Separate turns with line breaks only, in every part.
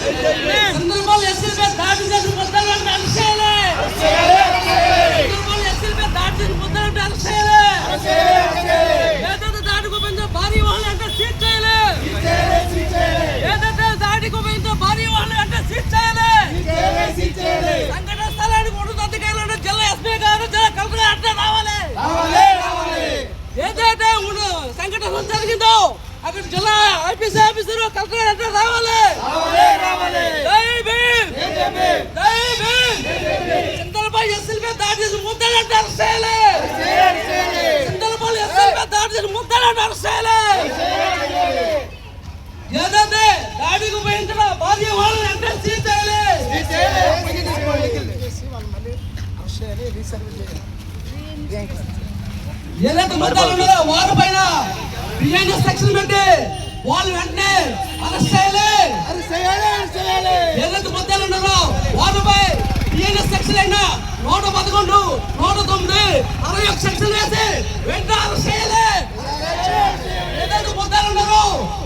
చంద్రబాబు ఎస్సీలపై దాడి చేసిన ముద్దాలంటే అరెస్ట్ చేయాలి. చంద్రబాబు ఎస్సీలపై దాడి చేసిన ముద్దాలంటే అరెస్ట్ చేయాలి. ఏదైతే దాడికి పోయిందో భారీ వాహనం అంటే సీజ్ చేయాలి. ఏదైతే దాడికి పోయిందో భారీ వాహనం అంటే సీజ్ చేయాలి. సంఘటన స్థలానికి ఉన్నత అధికారులు జిల్లా ఎస్పీ గారు జిల్లా కలెక్టర్ అంటే రావాలి. ఏదైతే సంఘటన జరిగిందో అక్కడ జిల్లా ఐపీసీ ఆఫీసర్ కలెక్టర్ అంటే రావాలి. జై భీమ్, జై భీమ్. చంద్రబాబు ఎస్సీలపై దాడి చేసిన ముద్దాలంటే అరెస్ట్ చేయాలి. చంద్రబాబు ఎస్సీలపై దాడి చేసిన ముద్దాలంటే అరెస్ట్ చేయాలి. ఏదైతే దాడికి పోయించిన భార్య వాళ్ళని అంటే సీజ్ చేయాలి. ఏదైతే ముద్దాలు ఉన్నారో వారి పైన బిఎన్ఎస్ సెక్షన్ పెట్టి వాళ్ళు వెంటనే అరెస్ట్ చేయాలి. ఏదైతే ముద్దాలు ఉన్నారో వారిపై బిఎన్ఎస్ సెక్షన్ అయినా 111, 109, 61 సెక్షన్ వేసి వెంటనే అరెస్ట్ చేయాలి. ఏదైతే ముద్దాలు ఉన్నారో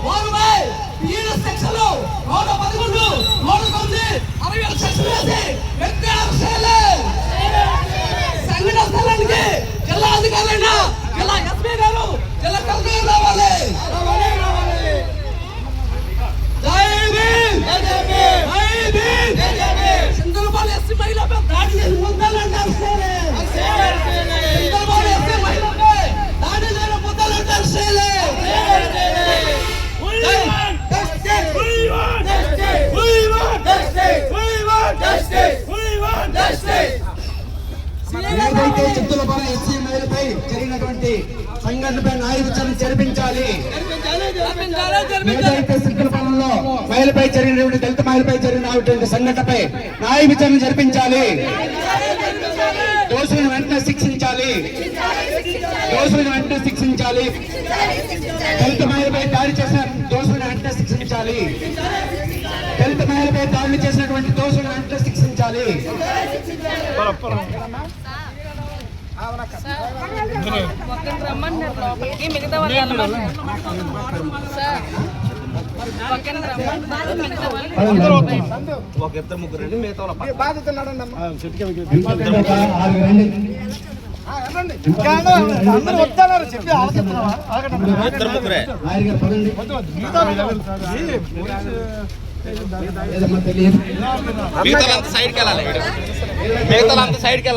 వారిపై బిఎన్ఎస్ సెక్షన్ 111, 109, 61 సెక్షన్ వేసి వెంటనే అరెస్ట్ చేయాలి. సంఘటన స్థలానికి జిల్లా అధికారులైనా జిల్లా ఎస్పీ గారు జిల్లా కలెక్టర్ రావాలి. జై భీమ్, జై భీమ్. చంద్రబాబు ఎస్సీ మహిళపై దాడి చేసిన ముద్దాలంటే అరెస్ట్ చేయాలి. చంద్రబాబు ఎస్సీ మహిళపై దాడి చేసిన ముద్దాలంటే అరెస్ట్ చేయాలి.
ఏదైతే చిత్తూరుపాలెం ఎస్సీ మహిళపై జరిగినటువంటి సంఘటనపై న్యాయ విచారణ జరిపించాలి. ఏదైతే చిత్తూరుపాలెంలో మహిళపై జరిగినటువంటి దళిత మహిళపై జరిగినటువంటి సంఘటనపై న్యాయ విచారణ జరిపించాలి. దోషులను వెంటనే శిక్షించాలి. దోషులను వెంటనే శిక్షించాలి. దళిత మహిళపై దాడి చేసిన దోషులను వెంటనే శిక్షించాలి. దళిత మహిళపై దాడి చేసినటువంటి దోషులను వెంటనే శిక్షించాలి.
మిగతా
ఒక ఇద్దరు ముగ్గురు మిగతా ఇద్దరు ముగ్గురే మిగతా సైడ్కి వెళ్ళాలి. మిగతా సైడ్కి వెళ్ళాలి.